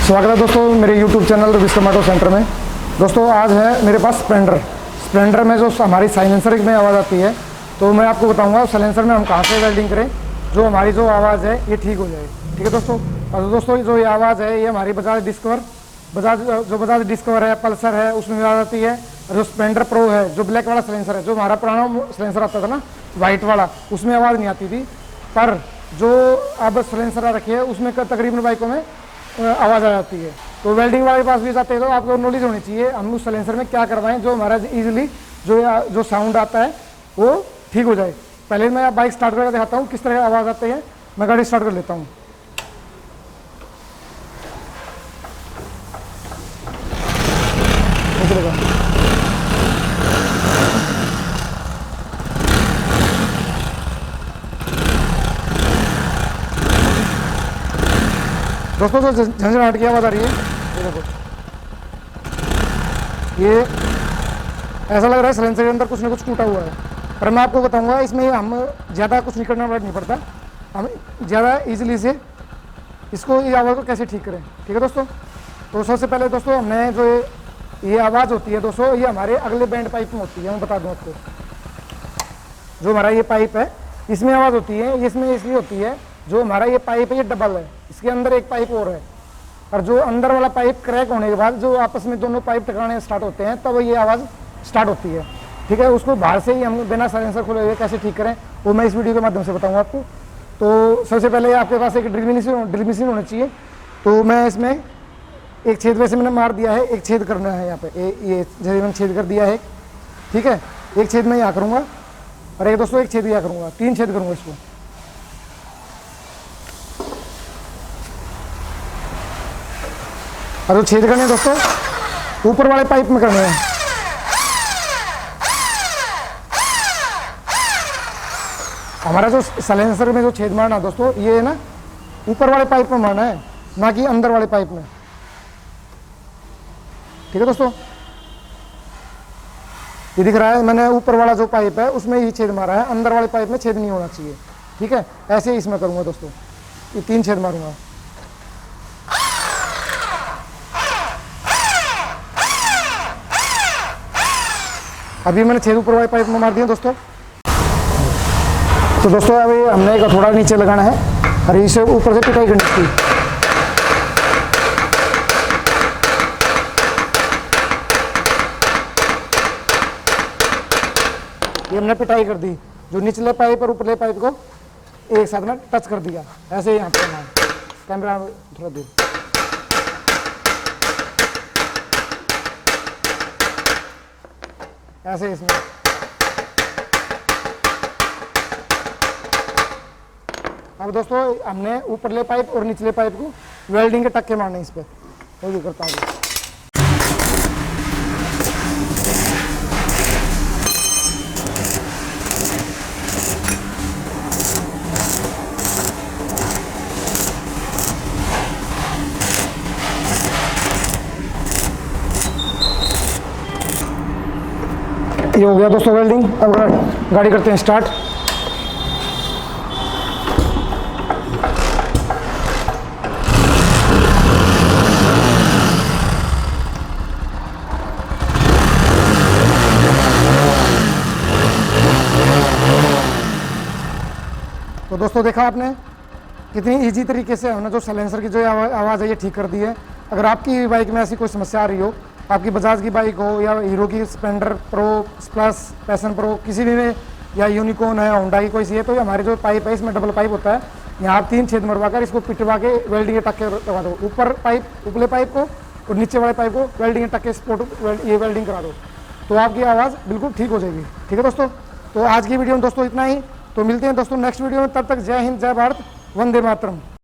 स्वागत है दोस्तों मेरे YouTube चैनल विस्टोमेटो सेंटर में। दोस्तों आज है मेरे पास स्प्लेंडर में जो हमारी साइलेंसर में आवाज़ आती है, तो मैं आपको बताऊंगा साइलेंसर में हम कहाँ से वेल्डिंग करें जो हमारी जो आवाज़ है ये ठीक हो जाए। ठीक है दोस्तों। और दोस्तों जो ये आवाज़ है ये हमारी बजाज डिस्कवर है, पल्सर है, उसमें आवाज़ आती है। और जो स्प्लेंडर प्रो है, जो ब्लैक वाला साइलेंसर है, जो हमारा पुराना साइलेंसर आता था ना वाइट वाला, उसमें आवाज़ नहीं आती थी। पर जो अब साइलेंसर आ रखी है उसमें तकरीबन बाइकों में आवाज़ आ जाती है। तो वेल्डिंग वाले के पास भी जाते हैं तो आपको नॉलेज होनी चाहिए हम उस साइलेंसर में क्या करवाएं जो हमारा इजीली जो साउंड आता है वो ठीक हो जाए। पहले मैं बाइक स्टार्ट करके दिखाता हूँ किस तरह आवाज़ आती है। मैं गाड़ी स्टार्ट कर लेता हूँ। दोस्तों जो झंझनाहट की आवाज़ आ रही है ये देखो, ये ऐसा लग रहा है साइलेंसर के अंदर कुछ ना कुछ टूटा हुआ है। पर मैं आपको बताऊंगा इसमें हम ज़्यादा कुछ निकलना नहीं पड़ता, हम ज़्यादा इजीली से इसको ये आवाज़ को कैसे ठीक करें। ठीक है दोस्तों। तो सबसे पहले दोस्तों हमने जो ये आवाज़ होती है दोस्तों ये हमारे अगले बैंड पाइप में होती है। मैं बता दूँ आपको, जो हमारा ये पाइप है इसमें आवाज़ होती है। इसमें इसलिए होती है जो हमारा ये पाइप है ये डबल है, इसके अंदर एक पाइप और है। और जो अंदर वाला पाइप क्रैक होने के बाद जो आपस में दोनों पाइप टकराने स्टार्ट होते हैं तब ये आवाज़ स्टार्ट होती है। ठीक है। उसको बाहर से ही हम बिना साइलेंसर खोले हुए कैसे ठीक करें वो मैं इस वीडियो के माध्यम से बताऊंगा आपको। तो सबसे पहले आपके पास एक ड्रिल मशीन होनी चाहिए। तो मैं इसमें एक छेद वैसे मैंने मार दिया है, एक छेद करना है यहाँ पे, ये जैसे मैंने छेद कर दिया है। ठीक है। एक छेद मैं यहाँ करूँगा और एक दोस्तों एक छेद यहाँ करूँगा, 3 छेद करूँगा इसको। और जो छेद करने हैं दोस्तों ऊपर वाले पाइप में करने हैं। हमारा जो साइलेंसर में जो छेद मारना है दोस्तों ये है ना ऊपर वाले पाइप में मारना है, ना कि अंदर वाले पाइप में। ठीक है दोस्तों। ये दिख रहा है मैंने ऊपर वाला जो पाइप है उसमें ही छेद मारा है, अंदर वाले पाइप में छेद नहीं होना चाहिए। ठीक है। ऐसे ही इसमें करूंगा दोस्तों, ये 3 छेद मारूंगा। अभी मैंने छेद ऊपर वाले पाइप में मार दिया दोस्तों। तो दोस्तों अभी हमने एक थोड़ा नीचे लगाना है और इसे ऊपर से पिटाई करनी थी। ये हमने पिटाई कर दी, जो निचले पाइप और ऊपरले पाइप को एक साथ में टच कर दिया। ऐसे ही यहाँ पे कैमरा थोड़ा दूर। ऐसे इसमें अब दोस्तों हमने ऊपरले पाइप और निचले पाइप को वेल्डिंग के टक्के मारने इस पे। वो भी करता हूँ। ये हो गया दोस्तों वेल्डिंग। अब गाड़ी करते हैं स्टार्ट। तो दोस्तों देखा आपने कितनी इजी तरीके से हमने जो साइलेंसर की जो आवाज़ है ये ठीक कर दी है। अगर आपकी बाइक में ऐसी कोई समस्या आ रही हो, आपकी बजाज की बाइक हो या हीरो की Splendor pro plus passion pro किसी भी में, या यूनिकॉर्न है, होंडा की कोई सी है, तो हमारे जो पाइप है इसमें डबल पाइप होता है। यहाँ आप 3 छेद मरवा कर इसको पिटवा के वेल्डिंग के टक्के लगा दो। ऊपर पाइप ऊपरले पाइप को और नीचे वाले पाइप को वेल्डिंग के टक्के स्पोर्ट ये वेल्डिंग करा दो, तो आपकी आवाज़ बिल्कुल ठीक हो जाएगी। ठीक है दोस्तों। तो आज की वीडियो में दोस्तों इतना ही। तो मिलते हैं दोस्तों नेक्स्ट वीडियो में। तब तक जय हिंद, जय भारत, वंदे मातरम।